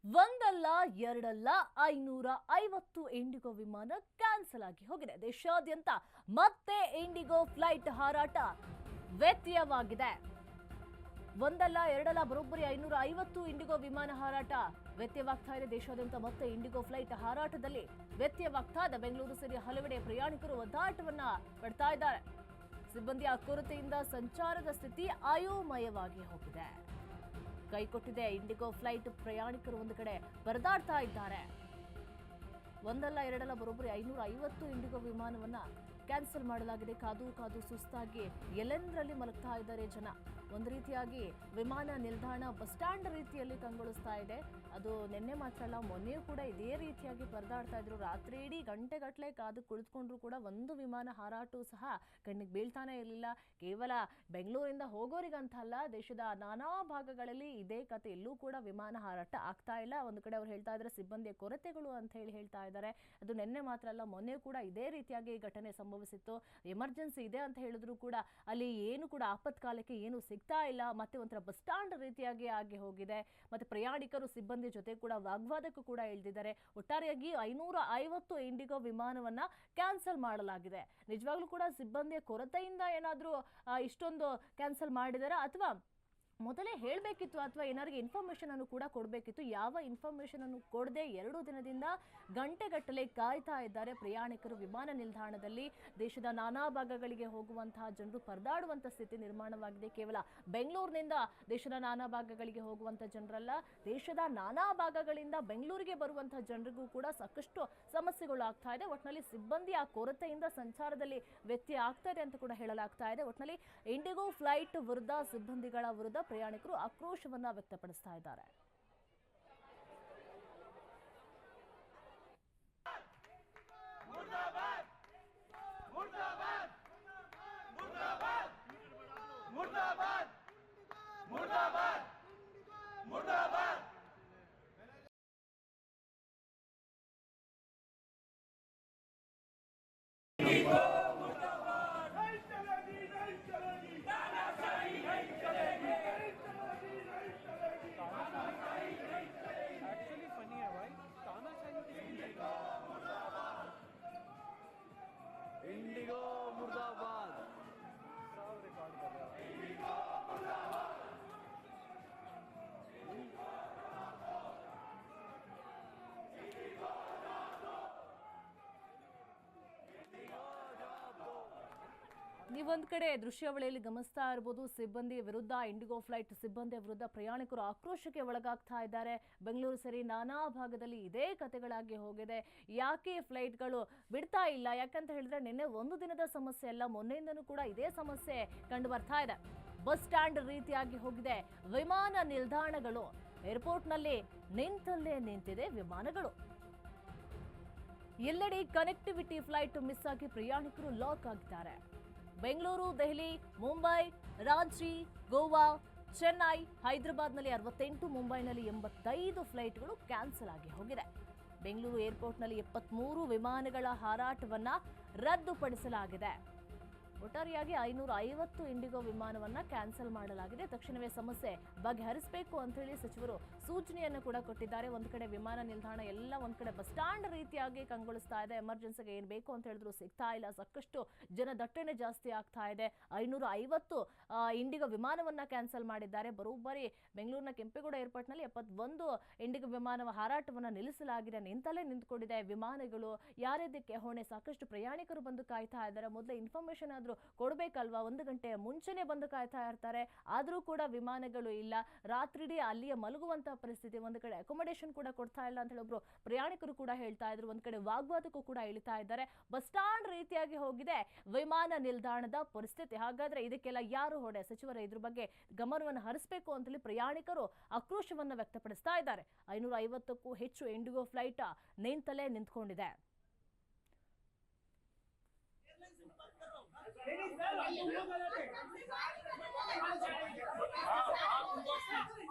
ಒಂದಲ್ಲ ಎರಡಲ್ಲ 550 ಇಂಡಿಗೋ ವಿಮಾನ ಕ್ಯಾನ್ಸಲ್ ಆಗಿ ಹೋಗಿದೆ. ದೇಶಾದ್ಯಂತ ಮತ್ತೆ ಇಂಡಿಗೋ ಫ್ಲೈಟ್ ಹಾರಾಟ ವ್ಯತ್ಯಯವಾಗಿದೆ. ಒಂದಲ್ಲ ಎರಡಲ್ಲ ಬರೋಬ್ಬರಿ 550 ಇಂಡಿಗೋ ವಿಮಾನ ಹಾರಾಟ ವ್ಯತ್ಯವಾಗ್ತಾ ಇದೆ. ದೇಶಾದ್ಯಂತ ಮತ್ತೆ ಇಂಡಿಗೋ ಫ್ಲೈಟ್ ಹಾರಾಟದಲ್ಲಿ ವ್ಯತ್ಯವಾಗ್ತಾ ಇದೆ. ಬೆಂಗಳೂರು ಸೇರಿ ಹಲವೆಡೆ ಪ್ರಯಾಣಿಕರು ಒದ್ದಾಟವನ್ನ ಪಡ್ತಾ ಇದ್ದಾರೆ. ಸಿಬ್ಬಂದಿಯ ಕೊರತೆಯಿಂದ ಸಂಚಾರದ ಸ್ಥಿತಿ ಅಯೋಮಯವಾಗಿ ಹೋಗಿದೆ. ಕೈಕೊಟ್ಟಿದೆ ಇಂಡಿಗೋ ಫ್ಲೈಟ್. ಪ್ರಯಾಣಿಕರು ಒಂದು ಕಡೆ ಪರದಾಡ್ತಾ ಇದ್ದಾರೆ. ಒಂದಲ್ಲ ಎರಡಲ್ಲ ಬರೋಬ್ಬರಿ 550 ಇಂಡಿಗೋ ವಿಮಾನವನ್ನ ಕ್ಯಾನ್ಸಲ್ ಮಾಡಲಾಗಿದೆ. ಕಾದು ಕಾದು ಸುಸ್ತಾಗಿ ಎಲ್ಲೆಂದರಲ್ಲಿ ಮಲಗ್ತಾ ಇದ್ದಾರೆ ಜನ. ಒಂದು ರೀತಿಯಾಗಿ ವಿಮಾನ ನಿಲ್ದಾಣ ಬಸ್ ಸ್ಟ್ಯಾಂಡ್ ರೀತಿಯಲ್ಲಿ ಕಂಗೊಳಿಸ್ತಾ ಇದೆ. ಅದು ನಿನ್ನೆ ಮಾತ್ರ ಅಲ್ಲ, ಮೊನ್ನೆಯೂ ಕೂಡ ಇದೇ ರೀತಿಯಾಗಿ ಪರದಾಡ್ತಾ ಇದ್ರು. ರಾತ್ರಿ ಇಡೀ ಗಂಟೆಗಟ್ಟಲೆ ಕಾದು ಕುಳಿತುಕೊಂಡ್ರು ಕೂಡ ಒಂದು ವಿಮಾನ ಹಾರಾಟವೂ ಸಹ ಕಣ್ಣಿಗೆ ಬೀಳ್ತಾನೆ ಇರಲಿಲ್ಲ. ಕೇವಲ ಬೆಂಗಳೂರಿಂದ ಹೋಗೋರಿಗಂತಲ್ಲ, ದೇಶದ ನಾನಾ ಭಾಗಗಳಲ್ಲಿ ಇದೇ ಕತೆ. ಎಲ್ಲೂ ಕೂಡ ವಿಮಾನ ಹಾರಾಟ ಆಗ್ತಾ ಇಲ್ಲ. ಒಂದು ಕಡೆ ಅವ್ರು ಹೇಳ್ತಾ ಇದ್ದಾರೆ ಸಿಬ್ಬಂದಿಯ ಕೊರತೆಗಳು ಅಂತ ಹೇಳ್ತಾ ಇದ್ದಾರೆ. ಅದು ನಿನ್ನೆ ಮಾತ್ರ ಅಲ್ಲ, ಮೊನ್ನೆ ಕೂಡ ಇದೇ ರೀತಿಯಾಗಿ ಘಟನೆ ಸಂಭವಿಸಿತ್ತು. ಎಮರ್ಜೆನ್ಸಿ ಇದೆ ಅಂತ ಹೇಳಿದ್ರು ಕೂಡ ಅಲ್ಲಿ ಏನು ಕೂಡ ಆಪತ್ಕಾಲಕ್ಕೆ ಏನು ಸಿಗ್ತಾ ಇಲ್ಲ. ಮತ್ತೆ ಒಂಥರ ಬಸ್ ಸ್ಟ್ಯಾಂಡ್ ರೀತಿಯಾಗಿ ಆಗಿ ಹೋಗಿದೆ. ಮತ್ತೆ ಪ್ರಯಾಣಿಕರು ಸಿಬ್ಬಂದಿ ಜೊತೆ ಕೂಡ ವಾಗ್ವಾದಕ್ಕೂ ಕೂಡ ಇಳಿದಿದ್ದಾರೆ. ಒಟ್ಟಾರೆಯಾಗಿ 550 ಇಂಡಿಗೋ ವಿಮಾನವನ್ನ ಕ್ಯಾನ್ಸಲ್ ಮಾಡಲಾಗಿದೆ. ನಿಜವಾಗ್ಲೂ ಕೂಡ ಸಿಬ್ಬಂದಿಯ ಕೊರತೆಯಿಂದ ಏನಾದ್ರೂ ಇಷ್ಟೊಂದು ಕ್ಯಾನ್ಸಲ್ ಮಾಡಿದಾರಾ, ಅಥವಾ ಮೊದಲೇ ಹೇಳಬೇಕಿತ್ತು, ಅಥವಾ ಏನಾರಿಗೆ ಇನ್ಫಾರ್ಮೇಷನ್ ಅನ್ನು ಕೂಡ ಕೊಡಬೇಕಿತ್ತು? ಯಾವ ಇನ್ಫಾರ್ಮೇಷನ್ ಅನ್ನು ಕೊಡದೆ 2 ದಿನದಿಂದ ಗಂಟೆಗಟ್ಟಲೆ ಕಾಯ್ತಾ ಇದ್ದಾರೆ ಪ್ರಯಾಣಿಕರು ವಿಮಾನ ನಿಲ್ದಾಣದಲ್ಲಿ. ದೇಶದ ನಾನಾ ಭಾಗಗಳಿಗೆ ಹೋಗುವಂತಹ ಜನರು ಪರದಾಡುವಂಥ ಸ್ಥಿತಿ ನಿರ್ಮಾಣವಾಗಿದೆ. ಕೇವಲ ಬೆಂಗಳೂರಿನಿಂದ ದೇಶದ ನಾನಾ ಭಾಗಗಳಿಗೆ ಹೋಗುವಂಥ ಜನರಲ್ಲ, ದೇಶದ ನಾನಾ ಭಾಗಗಳಿಂದ ಬೆಂಗಳೂರಿಗೆ ಬರುವಂತಹ ಜನರಿಗೂ ಕೂಡ ಸಾಕಷ್ಟು ಸಮಸ್ಯೆಗಳು ಆಗ್ತಾ ಇದೆ. ಒಟ್ಟಿನಲ್ಲಿ ಸಿಬ್ಬಂದಿಯ ಕೊರತೆಯಿಂದ ಸಂಚಾರದಲ್ಲಿ ವ್ಯತ್ಯಯ ಆಗ್ತಾ ಇದೆ ಅಂತ ಕೂಡ ಹೇಳಲಾಗ್ತಾ ಇದೆ. ಒಟ್ಟಿನಲ್ಲಿ ಇಂಡಿಗೋ ಫ್ಲೈಟ್ ವಿರುದ್ಧ, ಸಿಬ್ಬಂದಿಗಳ ವಿರುದ್ಧ ಪ್ರಯಾಣಿಕರು ಆಕ್ರೋಶವನ್ನ ವ್ಯಕ್ತಪಡಿಸ್ತಾ ಇದ್ದಾರೆ. इंडिगो मुर्दाबाद सब रिकॉर्ड कर रहे हैं। इंडिगो मुर्दाबाद, ನೀವೊಂದು ಕಡೆ ದೃಶ್ಯಾವಳಿಯಲ್ಲಿ ಗಮನಿಸ್ತಾ ಇರಬಹುದು, ಸಿಬ್ಬಂದಿ ವಿರುದ್ಧ, ಇಂಡಿಗೋ ಫ್ಲೈಟ್ ಸಿಬ್ಬಂದಿ ವಿರುದ್ಧ ಪ್ರಯಾಣಿಕರು ಆಕ್ರೋಶಕ್ಕೆ ಒಳಗಾಗ್ತಾ ಇದ್ದಾರೆ. ಬೆಂಗಳೂರು ಸೇರಿ ನಾನಾ ಭಾಗದಲ್ಲಿ ಇದೇ ಕತೆಗಳಾಗಿ ಹೋಗಿದೆ. ಯಾಕೆ ಫ್ಲೈಟ್ಗಳು ಬಿಡ್ತಾ ಇಲ್ಲ? ಯಾಕಂತ ಹೇಳಿದ್ರೆ ನಿನ್ನೆ ಒಂದು ದಿನದ ಸಮಸ್ಯೆ ಅಲ್ಲ, ಮೊನ್ನೆಯಿಂದನೂ ಕೂಡ ಇದೇ ಸಮಸ್ಯೆ ಕಂಡು ಬರ್ತಾ ಇದೆ. ಬಸ್ ಸ್ಟ್ಯಾಂಡ್ ರೀತಿಯಾಗಿ ಹೋಗಿದೆ ವಿಮಾನ ನಿಲ್ದಾಣಗಳು. ಏರ್ಪೋರ್ಟ್ನಲ್ಲಿ ನಿಂತಲ್ಲೇ ನಿಂತಿದೆ ವಿಮಾನಗಳು. ಎಲ್ಲೆಡೆ ಕನೆಕ್ಟಿವಿಟಿ ಫ್ಲೈಟ್ ಮಿಸ್ ಆಗಿ ಪ್ರಯಾಣಿಕರು ಲಾಕ್ ಆಗಿದ್ದಾರೆ. ಬೆಂಗಳೂರು, ದೆಹಲಿ, ಮುಂಬೈ, ರಾಂಚಿ, ಗೋವಾ, ಚೆನ್ನೈ, ಹೈದರಾಬಾದ್ನಲ್ಲಿ 68, ಮುಂಬೈನಲ್ಲಿ 85 ಫ್ಲೈಟ್ಗಳು ಕ್ಯಾನ್ಸಲ್ ಆಗಿ ಹೋಗಿದೆ. ಬೆಂಗಳೂರು ಏರ್ಪೋರ್ಟ್ನಲ್ಲಿ 73 ವಿಮಾನಗಳ ಹಾರಾಟವನ್ನ ರದ್ದುಪಡಿಸಲಾಗಿದೆ. ಒಟ್ಟಾರೆಯಾಗಿ 550 ಇಂಡಿಗೋ ವಿಮಾನವನ್ನ ಕ್ಯಾನ್ಸಲ್ ಮಾಡಲಾಗಿದೆ. ತಕ್ಷಣವೇ ಸಮಸ್ಯೆ ಬಗೆಹರಿಸಬೇಕು ಅಂತ ಹೇಳಿ ಸಚಿವರು ಸೂಚನೆಯನ್ನು ಕೂಡ ಕೊಟ್ಟಿದ್ದಾರೆ. ಒಂದು ಕಡೆ ವಿಮಾನ ನಿಲ್ದಾಣ ಎಲ್ಲ ಒಂದ್ ಕಡೆ ಬಸ್ ಸ್ಟ್ಯಾಂಡ್ ರೀತಿಯಾಗಿ ಕಂಗೊಳಿಸ್ತಾ ಇದೆ. ಎಮರ್ಜೆನ್ಸಿಗೆ ಏನ್ ಬೇಕು ಅಂತ ಹೇಳಿದ್ರು ಸಿಗ್ತಾ ಇಲ್ಲ. ಸಾಕಷ್ಟು ಜನ ದಟ್ಟಣೆ ಜಾಸ್ತಿ ಆಗ್ತಾ ಇದೆ. 550 ಇಂಡಿಗೋ ವಿಮಾನವನ್ನ ಕ್ಯಾನ್ಸಲ್ ಮಾಡಿದ್ದಾರೆ. ಬರೋಬ್ಬರಿ ಬೆಂಗಳೂರಿನ ಕೆಂಪೇಗೌಡ ಏರ್ಪೋರ್ಟ್ನಲ್ಲಿ 71 ಇಂಡಿಗೋ ವಿಮಾನ ಹಾರಾಟವನ್ನ ನಿಲ್ಲಿಸಲಾಗಿದೆ. ನಿಂತಲ್ಲೇ ನಿಂತ್ಕೊಂಡಿದೆ ವಿಮಾನಗಳು. ಯಾರ್ಯಾದಕ್ಕೆ ಹೊಣೆ? ಸಾಕಷ್ಟು ಪ್ರಯಾಣಿಕರು ಬಂದು ಕಾಯ್ತಾ ಇದ್ದಾರೆ. ಮೊದಲೇ ಇನ್ಫಾರ್ಮೇಶನ್ ಆದ್ರೂ ಕೊಡಬೇಕಲ್ವಾ? 1 ಗಂಟೆ ಮುಂಚೆನೆ ಬಂದು ಕಾಯ್ತಾ ಇರ್ತಾರೆ. ಆದ್ರೂ ಕೂಡ ವಿಮಾನಗಳು ಇಲ್ಲ. ರಾತ್ರಿಡೀ ಅಲ್ಲಿಯೇ ಮಲಗುವಂತ ಪರಿಸ್ಥಿತಿ. ಒಂದು ಕಡೆ ಅಕೊಮಡೇಷನ್ ಕೂಡ ಕೊಡ್ತಾ ಇಲ್ಲ ಅಂತ ಹೇಳಿ ಒಬ್ರು ಪ್ರಯಾಣಿಕರು ಕೂಡ ಹೇಳ್ತಾ ಇದ್ರು. ಒಂದ್ ಕಡೆ ವಾಗ್ವಾದಕ್ಕೂ ಕೂಡ ಇಳಿತಾ ಇದ್ದಾರೆ. ಬಸ್ ಸ್ಟ್ಯಾಂಡ್ ರೀತಿಯಾಗಿ ಹೋಗಿದೆ ವಿಮಾನ ನಿಲ್ದಾಣದ ಪರಿಸ್ಥಿತಿ. ಹಾಗಾದ್ರೆ ಇದಕ್ಕೆಲ್ಲ ಯಾರು ಹೊಣೆ? ಸಚಿವರು ಇದ್ರ ಬಗ್ಗೆ ಗಮನವನ್ನು ಹರಿಸಬೇಕು ಅಂತ ಹೇಳಿ ಪ್ರಯಾಣಿಕರು ಆಕ್ರೋಶವನ್ನ ವ್ಯಕ್ತಪಡಿಸ್ತಾ ಇದ್ದಾರೆ. 550ಕ್ಕೂ ಹೆಚ್ಚು ಇಂಡಿಗೋ ಫ್ಲೈಟ್ ನಿಂತಲೇ ನಿಂತ್ಕೊಂಡಿದೆ.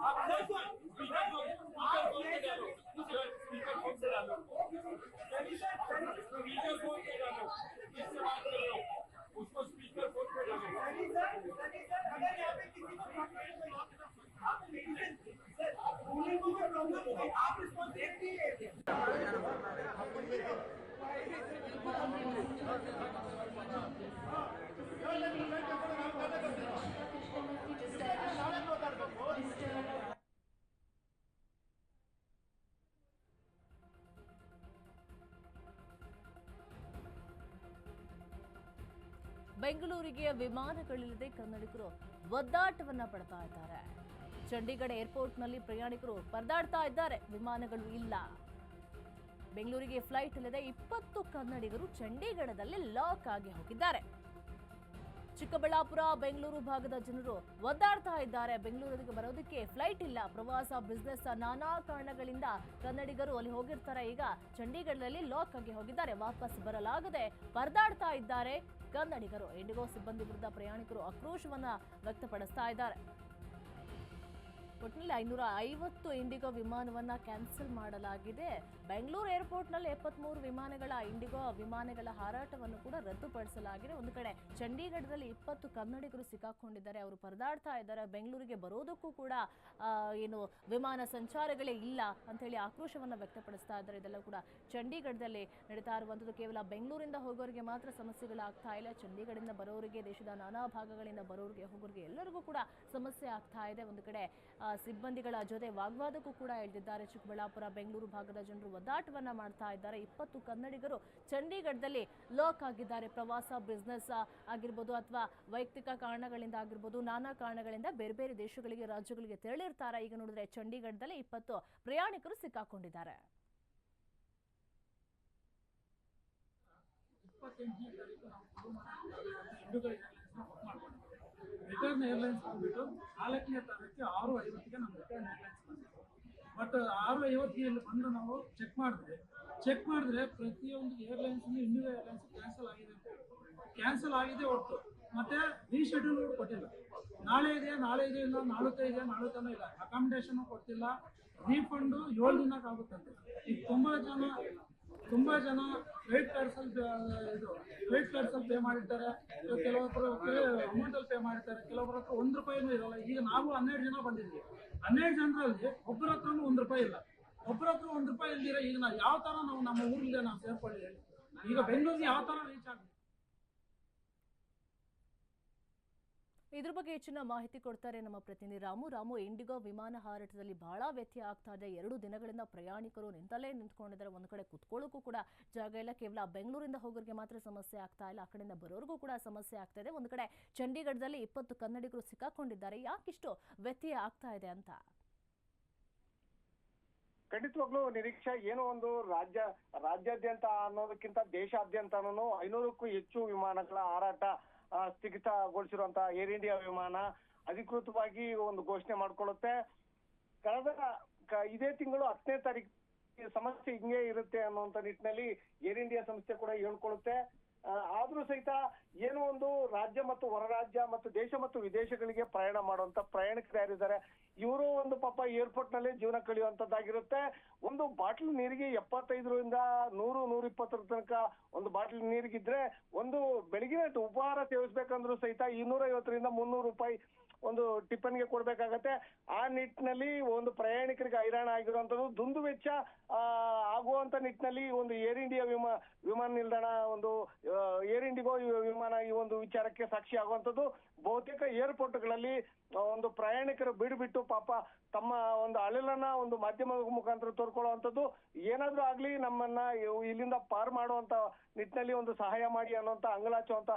उसको स्पीकर फोन पे डालो। अगर यहाँ पे किसी को आप रिस्पॉन्स देखते ही लेते हैं। ಬೆಂಗಳೂರಿಗೆ ವಿಮಾನಗಳಿಲ್ಲದೆ ಕನ್ನಡಿಗರು ಒದ್ದಾಟವನ್ನ ಪಡ್ತಾ ಇದ್ದಾರೆ. ಚಂಡೀಗಢ ಏರ್ಪೋರ್ಟ್ನಲ್ಲಿ ಪ್ರಯಾಣಿಕರು ಪರದಾಡ್ತಾ ಇದ್ದಾರೆ. ವಿಮಾನಗಳು ಇಲ್ಲ. ಬೆಂಗಳೂರಿಗೆ ಫ್ಲೈಟ್ ಇಲ್ಲದೆ 20 ಕನ್ನಡಿಗರು ಚಂಡೀಗಢದಲ್ಲಿ ಲಾಕ್ ಆಗಿ ಹೋಗಿದ್ದಾರೆ. ಚಿಕ್ಕಬಳ್ಳಾಪುರ ಬೆಂಗಳೂರು ಭಾಗದ ಜನರು ಒದ್ದಾಡ್ತಾ ಇದ್ದಾರೆ. ಬೆಂಗಳೂರಿಗೆ ಬರೋದಕ್ಕೆ ಫ್ಲೈಟ್ ಇಲ್ಲ. ಪ್ರವಾಸ, ಬಿಸ್ನೆಸ್, ನಾನಾ ಕಾರಣಗಳಿಂದ ಕನ್ನಡಿಗರು ಅಲ್ಲಿ ಹೋಗಿರ್ತಾರೆ. ಈಗ ಚಂಡೀಗಢದಲ್ಲಿ ಲಾಕ್ ಆಗಿ ಹೋಗಿದ್ದಾರೆ. ವಾಪಸ್ ಬರಲಾಗದೆ ಪರದಾಡ್ತಾ ಇದ್ದಾರೆ ಕನ್ನಡಿಗರು. ಇಂಡಿಗೋ ಸಿಬ್ಬಂದಿ ವಿರುದ್ಧ ಪ್ರಯಾಣಿಕರು ಆಕ್ರೋಶವನ್ನ ವ್ಯಕ್ತಪಡಿಸ್ತಾ ಇದ್ದಾರೆ. ಒಟ್ಟಿನಲ್ಲಿ 550 ಇಂಡಿಗೋ ವಿಮಾನವನ್ನ ಕ್ಯಾನ್ಸಲ್ ಮಾಡಲಾಗಿದೆ. ಬೆಂಗಳೂರು ಏರ್ಪೋರ್ಟ್ನಲ್ಲಿ 73 ವಿಮಾನಗಳ ಇಂಡಿಗೋ ವಿಮಾನಗಳ ಹಾರಾಟವನ್ನು ಕೂಡ ರದ್ದುಪಡಿಸಲಾಗಿದೆ. ಒಂದು ಕಡೆ ಚಂಡೀಗಢದಲ್ಲಿ 20 ಕನ್ನಡಿಗರು ಸಿಕ್ಕಾಕೊಂಡಿದ್ದಾರೆ. ಅವರು ಪರದಾಡ್ತಾ ಇದ್ದಾರೆ. ಬೆಂಗಳೂರಿಗೆ ಬರೋದಕ್ಕೂ ಕೂಡ ಏನು ವಿಮಾನ ಸಂಚಾರಗಳೇ ಇಲ್ಲ ಅಂತ ಹೇಳಿ ಆಕ್ರೋಶವನ್ನು ವ್ಯಕ್ತಪಡಿಸ್ತಾ ಇದ್ದಾರೆ. ಇದೆಲ್ಲ ಕೂಡ ಚಂಡೀಗಢದಲ್ಲಿ ನಡೀತಾ ಇರುವಂಥದ್ದು. ಕೇವಲ ಬೆಂಗಳೂರಿಂದ ಹೋಗೋರಿಗೆ ಮಾತ್ರ ಸಮಸ್ಯೆಗಳಾಗ್ತಾ ಇಲ್ಲ. ಚಂಡೀಗಢದಿಂದ ಬರೋರಿಗೆ, ದೇಶದ ನಾನಾ ಭಾಗಗಳಿಂದ ಬರೋರಿಗೆ, ಹೋಗೋರಿಗೆ ಎಲ್ಲರಿಗೂ ಕೂಡ ಸಮಸ್ಯೆ ಆಗ್ತಾ ಇದೆ. ಒಂದು ಕಡೆ ಸಿಬ್ಬಂದಿಗಳ ಜೊತೆ ವಾಗ್ವಾದಕ್ಕೂ ಕೂಡ ಇಳಿದಿದ್ದಾರೆ. ಚಿಕ್ಕಬಳ್ಳಾಪುರ ಬೆಂಗಳೂರು ಭಾಗದ ಜನರು ಒದ್ದಾಟವನ್ನ ಮಾಡ್ತಾ ಇದ್ದಾರೆ. 20 ಕನ್ನಡಿಗರು ಚಂಡೀಗಢದಲ್ಲಿ ಲಾಕ್ ಆಗಿದ್ದಾರೆ. ಪ್ರವಾಸ, ಬಿಸ್ನೆಸ್ ಆಗಿರ್ಬೋದು ಅಥವಾ ವೈಯಕ್ತಿಕ ಕಾರಣಗಳಿಂದ ಆಗಿರ್ಬೋದು, ನಾನಾ ಕಾರಣಗಳಿಂದ ಬೇರೆ ಬೇರೆ ದೇಶಗಳಿಗೆ, ರಾಜ್ಯಗಳಿಗೆ ತೆರಳಿರ್ತಾರೆ. ಈಗ ನೋಡಿದ್ರೆ ಚಂಡೀಗಢದಲ್ಲಿ 20 ಪ್ರಯಾಣಿಕರು ಸಿಕ್ಕಾಕೊಂಡಿದ್ದಾರೆ. 28ನೇ ತಾರೀಕು ರಿಟರ್ನ್ ಏರ್ಲೈನ್ಸ್ ಬಂದ್ಬಿಟ್ಟು 4ನೇ ತಾರೀಕು 6:50ಗೆ ನಮ್ಮ ರಿಟರ್ನ್ ಏರ್ಲೈನ್ಸ್ ಬಂದಿತ್ತು. ಬಟ್ 6:50ಗೆ ಇಲ್ಲಿ ಬಂದು ನಾವು ಚೆಕ್ ಮಾಡಿದ್ರೆ ಪ್ರತಿಯೊಂದು ಏರ್ಲೈನ್ಸ್ ಇಂಡಿಗೋ ಏರ್ಲೈನ್ಸ್ ಕ್ಯಾನ್ಸಲ್ ಆಗಿದೆ ಹೊರತು ಮತ್ತೆ ರೀಶೆಡ್ಯೂಲ್ ಕೊಟ್ಟಿಲ್ಲ. ನಾಳೆ ಇದೆ ಇಲ್ಲ, ನಾಳೆ ಇಲ್ಲ, ಅಕಾಮಿಡೇಷನ್ ಕೊಡ್ತಿಲ್ಲ. ರೀಫಂಡು 7 ದಿನಕ್ಕಾಗುತ್ತಂತೆ. ಈಗ ತುಂಬಾ ಜನ ಕ್ರೆಡಿಟ್ ಕಾರ್ಡ್ಸಲ್ಲಿ ಪೇ ಮಾಡಿರ್ತಾರೆ. ಕೆಲವೊಬ್ಬರು ಅಮೌಂಟಲ್ಲಿ ಪೇ ಮಾಡಿರ್ತಾರೆ. ಕೆಲವೊಬ್ಬರ ಹತ್ರ ₹1 ಇರಲ್ಲ. ಈಗ ನಾವು 12 ಜನ ಬಂದಿದ್ವಿ. 12 ಜನರಲ್ಲಿ ಒಬ್ಬರ ಹತ್ರನೂ ₹1 ಇಲ್ಲ. ಒಬ್ಬರ ಹತ್ರ ₹1 ಇಲ್ದಿರ ಈಗ ನಾವು ಯಾವ ಥರ ನಾವು ನಮ್ಮ ಊರಿಗೆ ನಾವು ಸೇರ್ಕೊಳ್ಳಿ? ಈಗ ಬೆಂಗಳೂರಿಗೆ ಯಾವ ಥರ ರೀಚ್ ಆಗಲಿ? ಇದ್ರ ಬಗ್ಗೆ ಹೆಚ್ಚಿನ ಮಾಹಿತಿ ಕೊಡ್ತಾರೆ ನಮ್ಮ ಪ್ರತಿನಿಧಿ ರಾಮು. ಇಂಡಿಗೋ ವಿಮಾನ ಹಾರಾಟದಲ್ಲಿ ಬಹಳ ವ್ಯತ್ಯಯ ಆಗ್ತಾ ಇದೆ. 2 ದಿನಗಳಿಂದ ಪ್ರಯಾಣಿಕರು ನಿಂತಲ್ಲೇ ನಿಂತ್ಕೊಂಡಿದ್ದಾರೆ. ಒಂದು ಕಡೆ ಕುತ್ಕೊಳ್ಳೋಕ್ಕೂ ಕೂಡ ಜಾಗ ಇಲ್ಲ. ಕೇವಲ ಬೆಂಗಳೂರಿಂದ ಹೋಗೋರಿಗೆ ಮಾತ್ರ ಸಮಸ್ಯೆ ಆಗ್ತಾ ಇಲ್ಲ, ಆ ಕಡೆಯಿಂದ ಬರೋರಿಗೂ ಕೂಡ ಸಮಸ್ಯೆ ಆಗ್ತಾ ಇದೆ. ಒಂದು ಕಡೆ ಚಂಡೀಗಢದಲ್ಲಿ 20 ಕನ್ನಡಿಗರು ಸಿಕ್ಕಾಕೊಂಡಿದ್ದಾರೆ. ಯಾಕಿಷ್ಟು ವ್ಯತ್ಯಯ ಆಗ್ತಾ ಇದೆ ಅಂತ? ಖಂಡಿತವಾಗ್ಲೂ ನಿರೀಕ್ಷೆ ಏನೋ ಒಂದು ರಾಜ್ಯಾದ್ಯಂತ ಅನ್ನೋದಕ್ಕಿಂತ ದೇಶಾದ್ಯಂತನೂ 500ಕ್ಕೂ ಹೆಚ್ಚು ವಿಮಾನಗಳ ಹಾರಾಟ ಸ್ಥಗಿತಗೊಳಿಸಿರುವಂತಹ ಏರ್ ಇಂಡಿಯಾ ವಿಮಾನ ಅಧಿಕೃತವಾಗಿ ಒಂದು ಘೋಷಣೆ ಮಾಡ್ಕೊಳ್ಳುತ್ತೆ. ಇದೇ ತಿಂಗಳು 10ನೇ ತಾರೀಕು ಸಮಸ್ಯೆ ಹಿಂಗೆ ಇರುತ್ತೆ ಅನ್ನುವಂತ ನಿಟ್ಟಿನಲ್ಲಿ ಏರ್ ಇಂಡಿಯಾ ಸಂಸ್ಥೆ ಕೂಡ ಹೇಳ್ಕೊಳ್ಳುತ್ತೆ. ಆದ್ರೂ ಸಹಿತ ಏನೋ ಒಂದು ರಾಜ್ಯ ಮತ್ತು ಹೊರ ರಾಜ್ಯ ಮತ್ತು ದೇಶ ಮತ್ತು ವಿದೇಶಗಳಿಗೆ ಪ್ರಯಾಣ ಮಾಡುವಂತ ಪ್ರಯಾಣಿಕರು ಯಾರಿದ್ದಾರೆ, ಇವರು ಒಂದು ಪಾಪ ಏರ್ಪೋರ್ಟ್ ನಲ್ಲಿ ಜೀವನ ಕಳೆಯುವಂತದ್ದಾಗಿರುತ್ತೆ. ಒಂದು ಬಾಟ್ಲ್ ನೀರಿಗೆ 75ರಿಂದ 100-120 ತನಕ ಒಂದು ಬಾಟ್ಲ್ ನೀರಿಗಿದ್ರೆ ಒಂದು ಬೆಳಗಿನ ಉಪಹಾರ ಸೇವಿಸ್ಬೇಕಂದ್ರೂ ಸಹಿತ 250ರಿಂದ ₹300 ಒಂದು ಟಿಫನ್ಗೆ ಕೊಡ್ಬೇಕಾಗತ್ತೆ. ಆ ನಿಟ್ಟಿನಲ್ಲಿ ಒಂದು ಪ್ರಯಾಣಿಕರಿಗೆ ಹೈರಾಣ ಆಗಿರುವಂತದ್ದು. ದುಂದು ವೆಚ್ಚ ಆಗುವಂತ ನಿಟ್ಟಿನಲ್ಲಿ ಒಂದು ಏರ್ ಇಂಡಿಯಾ ವಿಮಾನ ನಿಲ್ದಾಣ, ಒಂದು ಏರ್ ಇಂಡಿಗೋ ವಿಮಾನ ಈ ಒಂದು ವಿಚಾರಕ್ಕೆ ಸಾಕ್ಷಿ ಆಗುವಂತದ್ದು. ಬಹುತೇಕ ಏರ್ಪೋರ್ಟ್ಗಳಲ್ಲಿ ಒಂದು ಪ್ರಯಾಣಿಕರು ಬಿಟ್ಟು ಪಾಪ ತಮ್ಮ ಒಂದು ಅಳಲನ್ನ ಒಂದು ಮಾಧ್ಯಮದ ಮುಖಾಂತರ ತೋರ್ಕೊಳ್ಳುವಂಥದ್ದು. ಏನಾದ್ರೂ ಆಗ್ಲಿ ನಮ್ಮನ್ನ ಇಲ್ಲಿಂದ ಪಾರ್ ಮಾಡುವಂತ ನಿಟ್ಟಿನಲ್ಲಿ ಒಂದು ಸಹಾಯ ಮಾಡಿ ಅನ್ನುವಂತ ಅಂಗಲಾಚುವಂತ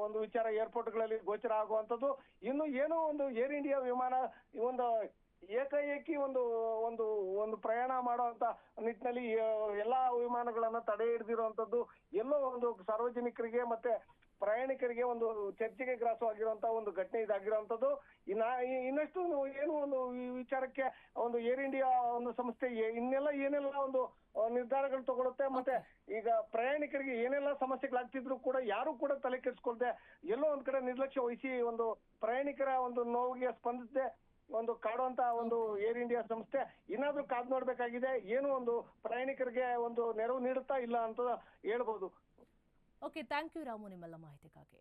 ಒಂದು ವಿಚಾರ ಏರ್ಪೋರ್ಟ್ಗಳಲ್ಲಿ ಗೋಚರ ಆಗುವಂಥದ್ದು. ಇನ್ನು ಏನೋ ಒಂದು ಏರ್ ಇಂಡಿಯಾ ವಿಮಾನ ಒಂದು ಏಕಾಏಕಿ ಒಂದು ಪ್ರಯಾಣ ಮಾಡುವಂತ ನಿಟ್ಟಿನಲ್ಲಿ ಎಲ್ಲಾ ವಿಮಾನಗಳನ್ನ ತಡೆ ಹಿಡಿದಿರುವಂತದ್ದು ಎಲ್ಲೋ ಒಂದು ಸಾರ್ವಜನಿಕರಿಗೆ ಮತ್ತೆ ಪ್ರಯಾಣಿಕರಿಗೆ ಒಂದು ಚರ್ಚೆಗೆ ಗ್ರಾಸವಾಗಿರುವಂತ ಒಂದು ಘಟನೆ ಇದಾಗಿರುವಂತದ್ದು. ಇನ್ನಷ್ಟು ಏನು ಒಂದು ಈ ವಿಚಾರಕ್ಕೆ ಒಂದು ಏರ್ ಇಂಡಿಯಾ ಒಂದು ಸಂಸ್ಥೆ ಏನೆಲ್ಲ ಒಂದು ನಿರ್ಧಾರಗಳು ತಗೊಳುತ್ತೆ. ಮತ್ತೆ ಈಗ ಪ್ರಯಾಣಿಕರಿಗೆ ಏನೆಲ್ಲ ಸಮಸ್ಯೆಗಳಾಗ್ತಿದ್ರು ಕೂಡ ಯಾರು ಕೂಡ ತಲೆ ಕೆಡಿಸ್ಕೊಳ್ದೆ ಎಲ್ಲೋ ಒಂದ್ ಕಡೆ ನಿರ್ಲಕ್ಷ್ಯ ವಹಿಸಿ ಒಂದು ಪ್ರಯಾಣಿಕರ ಒಂದು ನೋವಿಗೆ ಸ್ಪಂದಿಸದೆ ಒಂದು ಕಾಡುವಂತ ಒಂದು ಏರ್ ಇಂಡಿಯಾ ಸಂಸ್ಥೆ ಇನ್ನಾದ್ರೂ ಕಾದ್ ನೋಡ್ಬೇಕಾಗಿದೆ. ಏನು ಒಂದು ಪ್ರಯಾಣಿಕರಿಗೆ ಒಂದು ನೆರವು ನೀಡುತ್ತಾ ಇಲ್ಲ ಅಂತ ಹೇಳ್ಬೋದು. ಓಕೆ, ಥ್ಯಾಂಕ್ ಯು ರಾಮು ನಿಮ್ಮೆಲ್ಲ ಮಾಹಿತಿಗಾಗಿ.